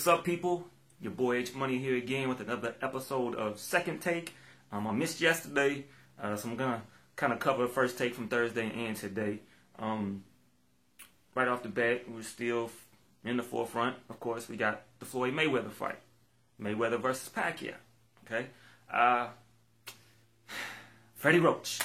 What's up, people? Your boy H Money here again with another episode of Second Take. I missed yesterday, so I'm gonna kind of cover First Take from Thursday and today. Right off the bat, we're still in the forefront. Of course, we got the Floyd Mayweather fight, Mayweather versus Pacquiao. Okay, Freddie Roach,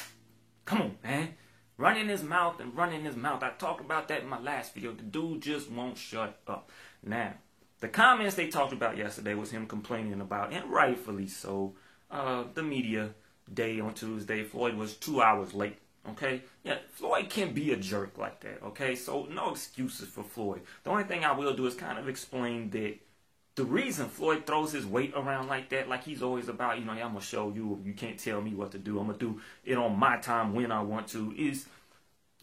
come on, man. Running his mouth and running his mouth. I talked about that in my last video. The dude just won't shut up. Now, the comments they talked about yesterday was him complaining about, and rightfully so, the media day on Tuesday. Floyd was 2 hours late. Okay? Yeah, Floyd can't be a jerk like that. Okay? So, no excuses for Floyd. The only thing I will do is kind of explain that the reason Floyd throws his weight around like that, like he's always about, I'm going to show you, you can't tell me what to do. I'm going to do it on my time when I want to, is,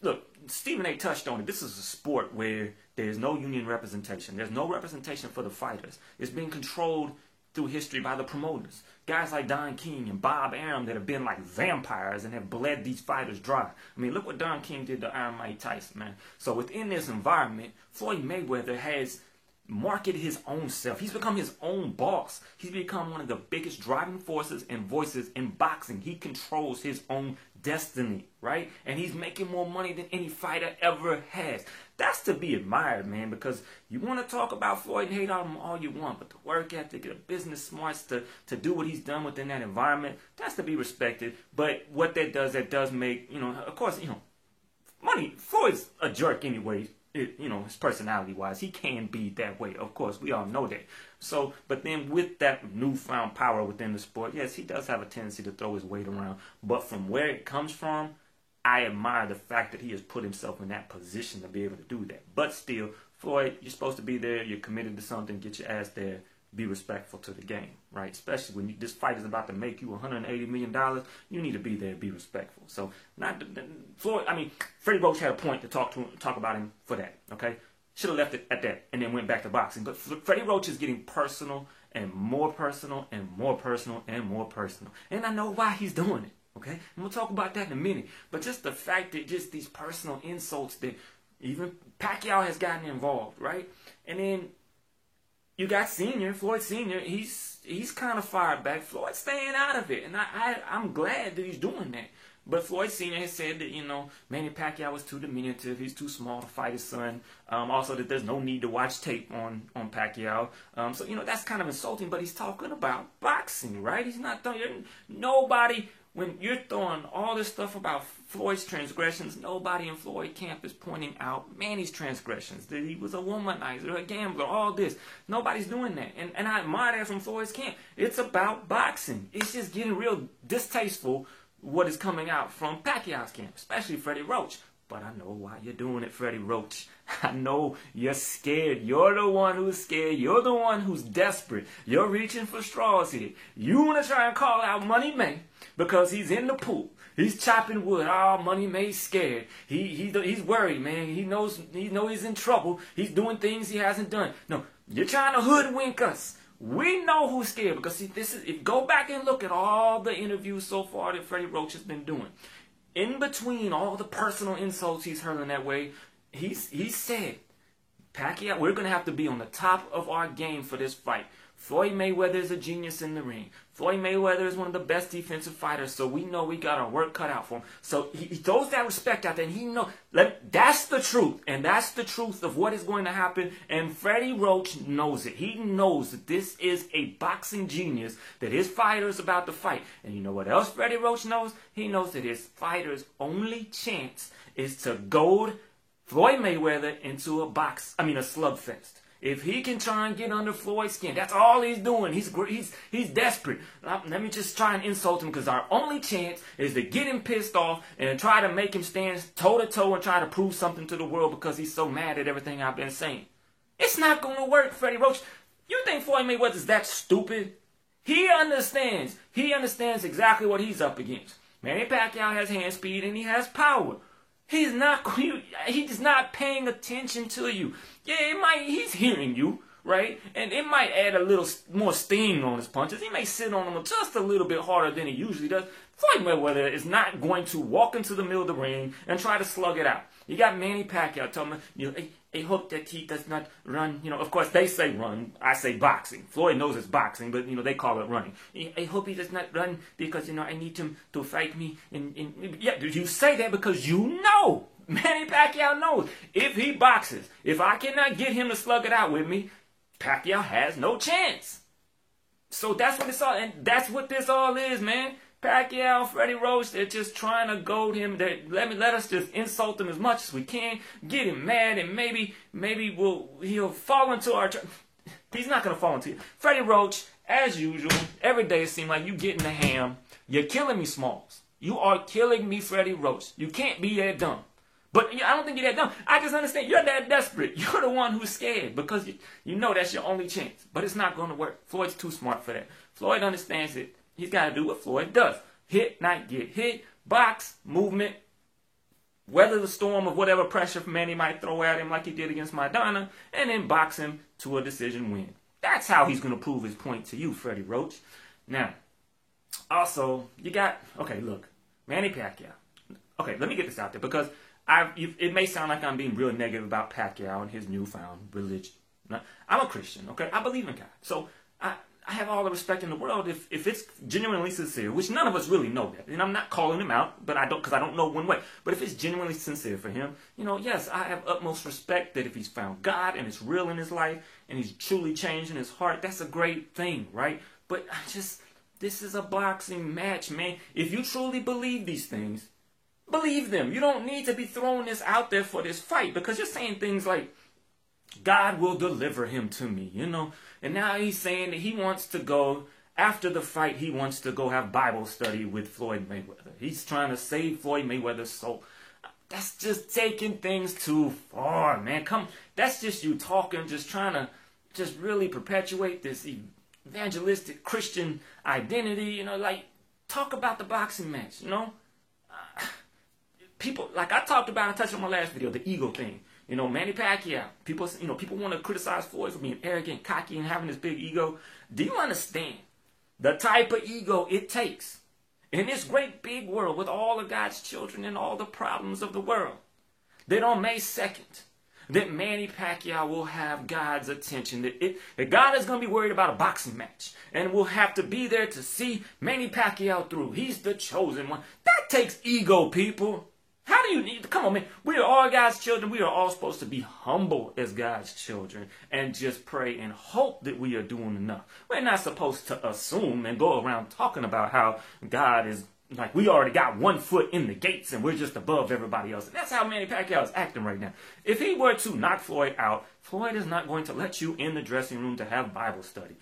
look, Stephen A. touched on it. This is a sport where there's no union representation. There's no representation for the fighters. It's been controlled through history by the promoters. Guys like Don King and Bob Arum that have been like vampires and have bled these fighters dry. I mean, look what Don King did to Iron Mike Tyson, man. So within this environment, Floyd Mayweather has market his own self. He's become his own boss. He's become one of the biggest driving forces and voices in boxing. He controls his own destiny, right? And he's making more money than any fighter ever has. That's to be admired, man, because you want to talk about Floyd and hate on him all you want, but the work ethic, the business smarts to do what he's done within that environment, that's to be respected. But what that does make, of course, money, Floyd's a jerk anyway. His personality-wise, he can be that way. Of course, we all know that. So, but then with that newfound power within the sport, yes, he does have a tendency to throw his weight around. But from where it comes from, I admire the fact that he has put himself in that position to be able to do that. But still, Floyd, you're supposed to be there. You're committed to something. Get your ass there. Be respectful to the game, right? Especially when this fight is about to make you $180 million, you need to be there, be respectful. So, Freddie Roach had a point to talk about him for that, okay? Should have left it at that and then went back to boxing. But Freddie Roach is getting personal and more personal and more personal and more personal. And I know why he's doing it, okay? And we'll talk about that in a minute. But just the fact that just these personal insults that even Pacquiao has gotten involved, right? And then you got Floyd Sr., he's kind of fired back. Floyd's staying out of it, and I'm glad that he's doing that. But Floyd Sr. has said that, Manny Pacquiao was too diminutive. He's too small to fight his son. Also, that there's no need to watch tape on Pacquiao. So, that's kind of insulting, but he's talking about boxing, right? He's not throwing nobody. When you're throwing all this stuff about Floyd's transgressions, nobody in Floyd camp is pointing out Manny's transgressions, that he was a womanizer, a gambler, all this. Nobody's doing that. And I admire that from Floyd's camp. It's about boxing. It's just getting real distasteful what is coming out from Pacquiao's camp, especially Freddie Roach. But I know why you're doing it, Freddie Roach. I know you're scared. You're the one who's scared. You're the one who's desperate. You're reaching for straws here. You want to try and call out Money May because he's in the pool. He's chopping wood. Oh, Money May's scared. He's worried, man. He knows he's in trouble. He's doing things he hasn't done. No, you're trying to hoodwink us. We know who's scared because go back and look at all the interviews so far that Freddie Roach has been doing. In between all the personal insults he's hurling that way, he said, Pacquiao, we're going to have to be on the top of our game for this fight. Floyd Mayweather is a genius in the ring. Floyd Mayweather is one of the best defensive fighters, so we know we got our work cut out for him. So he throws that respect out there, and he knows that's the truth, and that's the truth of what is going to happen, and Freddie Roach knows it. He knows that this is a boxing genius, that his fighter is about to fight. And you know what else Freddie Roach knows? He knows that his fighter's only chance is to goad Floyd Mayweather into a slugfest. If he can try and get under Floyd's skin, that's all he's doing. He's desperate. Let me just try and insult him because our only chance is to get him pissed off and try to make him stand toe-to-toe and try to prove something to the world because he's so mad at everything I've been saying. It's not going to work, Freddie Roach. You think Floyd Mayweather's that stupid? He understands. He understands exactly what he's up against. Manny Pacquiao has hand speed and he has power. He's not paying attention to you. Yeah, he's hearing you, right? And it might add a little more sting on his punches. He may sit on them just a little bit harder than he usually does. Floyd Mayweather is not going to walk into the middle of the ring and try to slug it out. You got Manny Pacquiao telling him, I hope that he does not run. Of course, they say run. I say boxing. Floyd knows it's boxing, but, they call it running. I hope he does not run because, I need him to fight me. Yeah, you say that because you know. Manny Pacquiao knows. If he boxes, if I cannot get him to slug it out with me, Pacquiao has no chance. So that's what it's all, and that's what this all is, man. Pacquiao, Freddie Roach, they're just trying to goad him. Let us just insult him as much as we can, get him mad, and maybe he'll fall into our. He's not gonna fall into it. Freddie Roach, as usual, every day it seems like you getting the ham. You're killing me, Smalls. You are killing me, Freddie Roach. You can't be that dumb. But I don't think you're that dumb. I just understand you're that desperate. You're the one who's scared because you know that's your only chance. But it's not going to work. Floyd's too smart for that. Floyd understands it. He's got to do what Floyd does. Hit, not get hit. Box, movement. Weather the storm of whatever pressure Manny might throw at him like he did against Maidana. And then box him to a decision win. That's how he's going to prove his point to you, Freddie Roach. Now, also, you got... Okay, look. Manny Pacquiao. Okay, let me get this out there because... it may sound like I'm being real negative about Pacquiao and his newfound religion. I'm a Christian, okay? I believe in God. So I have all the respect in the world if it's genuinely sincere, which none of us really know that. And I'm not calling him out, but because I don't know one way. But if it's genuinely sincere for him, yes, I have utmost respect that if he's found God and it's real in his life and he's truly changing his heart, that's a great thing, right? But this is a boxing match, man. If you truly believe these things, believe them. You don't need to be throwing this out there for this fight because you're saying things like, God will deliver him to me, And now he's saying that he wants to go, after the fight, he wants to go have Bible study with Floyd Mayweather. He's trying to save Floyd Mayweather's soul. That's just taking things too far, man. That's just you talking, just trying to just really perpetuate this evangelistic Christian identity, talk about the boxing match, People, like I talked about, I touched on my last video, the ego thing. Manny Pacquiao. People want to criticize Floyd for being arrogant, cocky, and having this big ego. Do you understand the type of ego it takes in this great big world with all of God's children and all the problems of the world? That on May 2nd, that Manny Pacquiao will have God's attention. That God is going to be worried about a boxing match. And will have to be there to see Manny Pacquiao through. He's the chosen one. That takes ego, people. How do you need... Come on, man. We are all God's children. We are all supposed to be humble as God's children and just pray and hope that we are doing enough. We're not supposed to assume and go around talking about how God is... Like, we already got 1 foot in the gates and we're just above everybody else. And that's how Manny Pacquiao is acting right now. If he were to knock Floyd out, Floyd is not going to let you in the dressing room to have Bible study.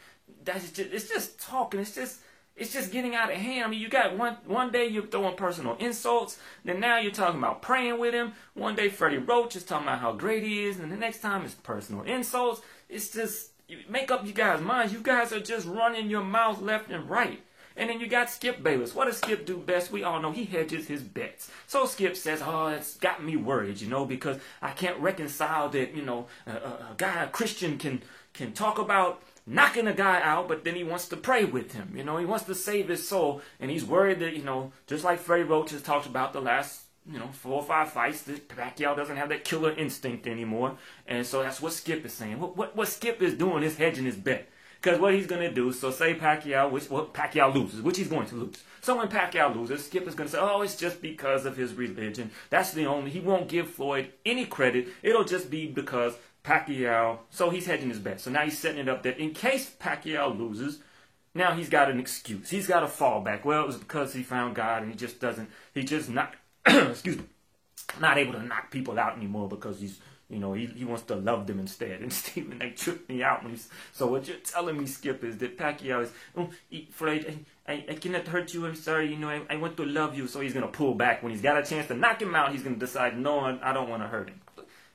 It's just talking. It's just getting out of hand. I mean, you got one day you're throwing personal insults. Then now you're talking about praying with him. One day Freddie Roach is talking about how great he is. And the next time it's personal insults. It's just, make up you guys' minds. You guys are just running your mouth left and right. And then you got Skip Bayless. What does Skip do best? We all know he hedges his bets. So Skip says, oh, it's got me worried, because I can't reconcile that, a Christian can talk about knocking a guy out, but then he wants to pray with him. He wants to save his soul. And he's worried that, just like Freddie Roach has talked about the last, 4 or 5 fights, that Pacquiao doesn't have that killer instinct anymore. And so that's what Skip is saying. What Skip is doing is hedging his bet. Because what he's going to do, so say Pacquiao loses, which he's going to lose. So when Pacquiao loses, Skip is going to say, oh, it's just because of his religion. He won't give Floyd any credit. It'll just be because Pacquiao, so he's hedging his bet. So now he's setting it up that in case Pacquiao loses, now he's got an excuse. He's got a fallback. Well, it was because he found God and he just not, excuse me, not able to knock people out anymore because he's, he wants to love them instead. And Stephen, they tripped me out. So what you're telling me, Skip, is that Pacquiao is, Floyd, I cannot hurt you. I'm sorry. I want to love you. So he's going to pull back. When he's got a chance to knock him out, he's going to decide, no, I don't want to hurt him.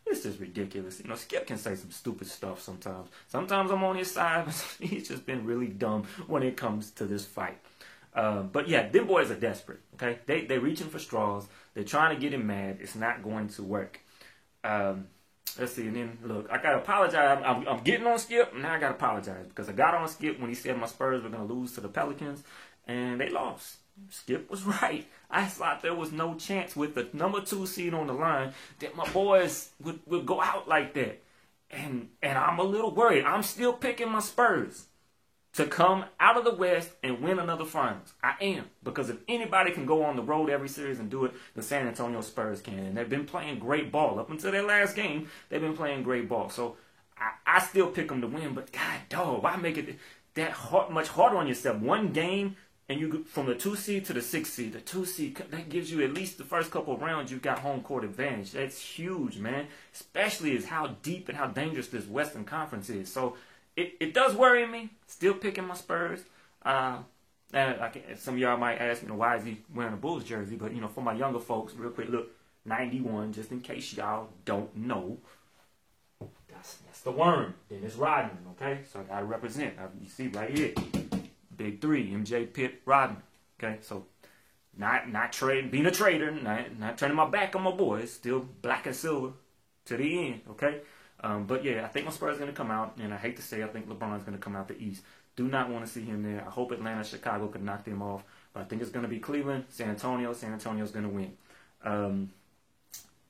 It's just ridiculous. Skip can say some stupid stuff sometimes. Sometimes I'm on his side, but he's just been really dumb when it comes to this fight. But yeah, them boys are desperate, okay? They're reaching for straws. They're trying to get him mad. It's not going to work. Let's see, and then, look, I got to apologize. I'm getting on Skip, and now I got to apologize because I got on Skip when he said my Spurs were going to lose to the Pelicans, and they lost. Skip was right. I thought there was no chance with the number 2 seed on the line that my boys would go out like that. And I'm a little worried. I'm still picking my Spurs to come out of the West and win another finals. I am. Because if anybody can go on the road every series and do it, the San Antonio Spurs can. And they've been playing great ball. Up until their last game, they've been playing great ball. So I still pick them to win. But God, dog, why make it that much harder on yourself? One game, and you go from the 2 seed to the 6 seed. The 2 seed, that gives you at least the first couple of rounds, you've got home court advantage. That's huge, man. Especially as how deep and how dangerous this Western Conference is. So it does worry me. Still picking my Spurs. And some of y'all might ask, why is he wearing a Bulls jersey? But, for my younger folks, real quick, look, 91, just in case y'all don't know. That's the worm. Dennis Rodman, okay? So I got to represent. You see right here. Big 3, MJ, Pitt, Rodman. Okay, so not trading, being a trader, not turning my back on my boys. Still black and silver to the end, okay? But yeah, I think my Spurs are going to come out, and I hate to say I think LeBron's going to come out the East. Do not want to see him there. I hope Atlanta, Chicago can knock them off. But I think it's going to be Cleveland, San Antonio. San Antonio's going to win.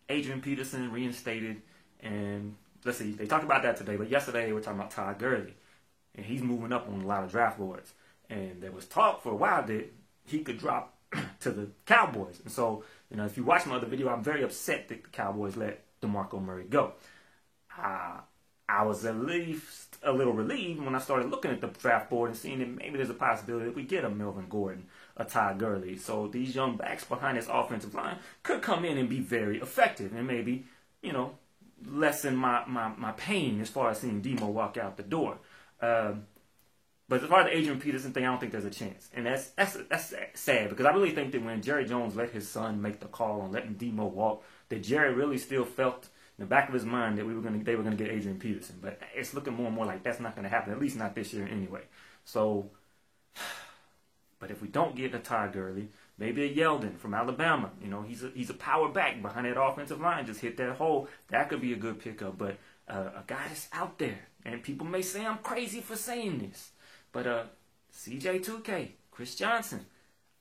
Adrian Peterson reinstated, and let's see, they talked about that today, but yesterday they were talking about Todd Gurley, and he's moving up on a lot of draft boards. And there was talk for a while that he could drop to the Cowboys. And so, if you watch my other video, I'm very upset that the Cowboys let DeMarco Murray go. I was at least a little relieved when I started looking at the draft board and seeing that maybe there's a possibility that we get a Melvin Gordon, a Todd Gurley. So these young backs behind this offensive line could come in and be very effective and maybe, lessen my pain as far as seeing Demo walk out the door. But as far as the Adrian Peterson thing, I don't think there's a chance. And that's sad because I really think that when Jerry Jones let his son make the call on letting Demo walk, that Jerry really still felt in the back of his mind that they were going to get Adrian Peterson. But it's looking more and more like that's not going to happen, at least not this year anyway. So, but if we don't get a Todd Gurley, maybe a Yeldon from Alabama. He's a power back behind that offensive line, just hit that hole. That could be a good pickup. But a guy that's out there, and people may say I'm crazy for saying this, but CJ2K, Chris Johnson,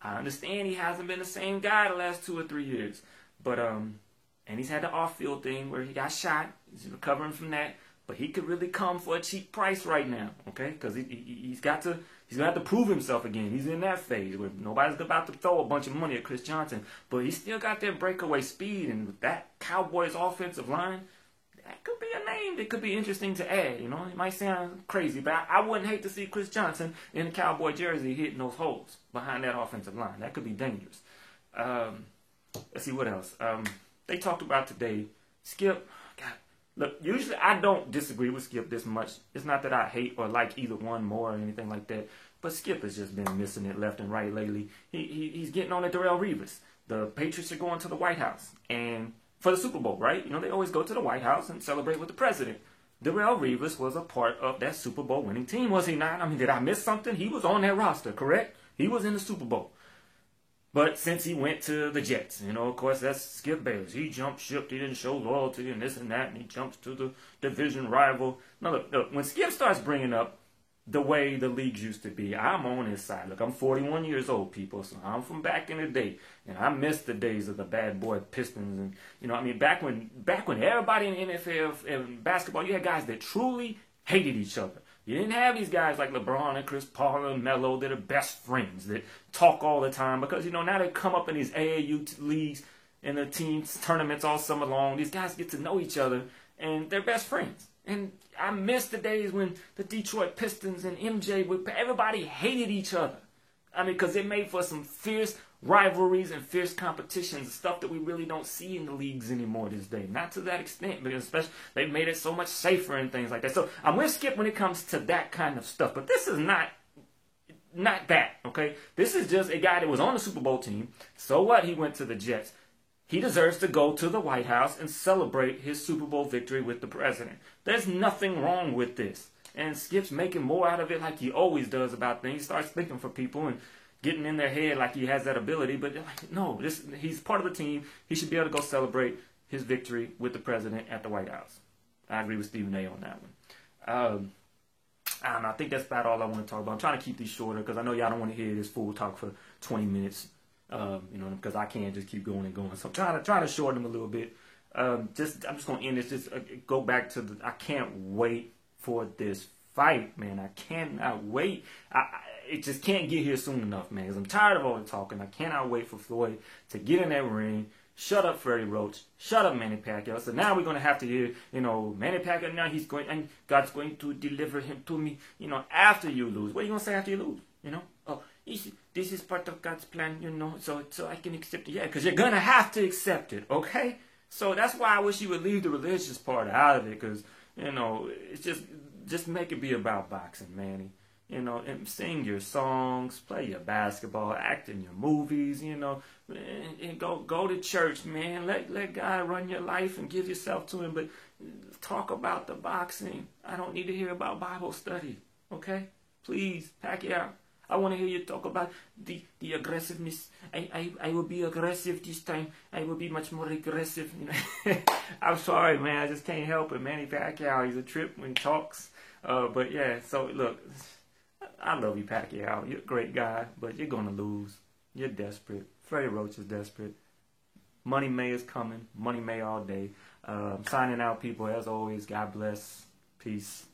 I understand he hasn't been the same guy the last 2 or 3 years, but and he's had the off-field thing where he got shot. He's recovering from that, but he could really come for a cheap price right now, okay? Because he's gonna have to prove himself again. He's in that phase where nobody's about to throw a bunch of money at Chris Johnson, but he's still got that breakaway speed, and with that Cowboys offensive line, that could be a name that could be interesting to add. It might sound crazy, but I wouldn't hate to see Chris Johnson in a Cowboy jersey hitting those holes behind that offensive line. That could be dangerous. Let's see what else. They talked about today, Skip. God, look, usually I don't disagree with Skip this much. It's not that I hate or like either one more or anything like that, but Skip has just been missing it left and right lately. He's getting on at Darrelle Revis. The Patriots are going to the White House, and for the Super Bowl, right? They always go to the White House and celebrate with the president. Darrelle Revis was a part of that Super Bowl winning team, was he not? I mean, did I miss something? He was on that roster, correct? He was in the Super Bowl. But since he went to the Jets, of course, that's Skip Bayless. He jumped ship, he didn't show loyalty and this and that, and he jumps to the division rival. No, look, when Skip starts bringing up the way the leagues used to be, I'm on his side. Look, I'm 41 years old, people, so I'm from back in the day, and I miss the days of the bad boy Pistons, and back when everybody in the NFL and basketball, you had guys that truly hated each other. You didn't have these guys like LeBron and Chris Paul and Melo that are best friends that talk all the time because, now they come up in these AAU leagues and the teams tournaments all summer long. These guys get to know each other and they're best friends. And I miss the days when the Detroit Pistons and MJ, everybody hated each other. Because it made for some fierce rivalries and fierce competitions, stuff that we really don't see in the leagues anymore this day. Not to that extent, because especially they've made it so much safer and things like that. So I'm with Skip when it comes to that kind of stuff. But this is not that, okay? This is just a guy that was on the Super Bowl team. So what? He went to the Jets. He deserves to go to the White House and celebrate his Super Bowl victory with the president. There's nothing wrong with this. And Skip's making more out of it like he always does about things. He starts thinking for people and getting in their head like he has that ability. But no, he's part of the team. He should be able to go celebrate his victory with the president at the White House. I agree with Stephen A. on that one. I don't know. I think that's about all I want to talk about. I'm trying to keep these shorter because I know y'all don't want to hear this full talk for 20 minutes. You know, because I can't just keep going and going. So I'm trying to shorten them a little bit. I'm just gonna end this. Just go back to I can't wait for this fight, man. I cannot wait. It just can't get here soon enough, man. Because I'm tired of all the talking. I cannot wait for Floyd to get in that ring. Shut up, Freddie Roach. Shut up, Manny Pacquiao. So now we're gonna have to hear, you know, Manny Pacquiao. Now he's going, and God's going to deliver him to me. You know, after you lose. What are you gonna say after you lose? You know, oh, this is part of God's plan. You know, so I can accept it. Yeah, because you're gonna have to accept it. Okay. So that's why I wish you would leave the religious part out of it, because, you know, it's just make it be about boxing, Manny. You know, and sing your songs, play your basketball, act in your movies, you know, and go to church, man. Let God run your life and give yourself to him, but talk about the boxing. I don't need to hear about Bible study, okay? Please, Pacquiao. I want to hear you talk about the aggressiveness. I will be aggressive this time. I will be much more aggressive. You know? I'm sorry, man. I just can't help it. Manny Pacquiao, he's a trip when he talks. But yeah, so look, I love you, Pacquiao. You're a great guy, but you're going to lose. You're desperate. Freddie Roach is desperate. Money May is coming. Money May all day. Signing out, people. As always, God bless. Peace.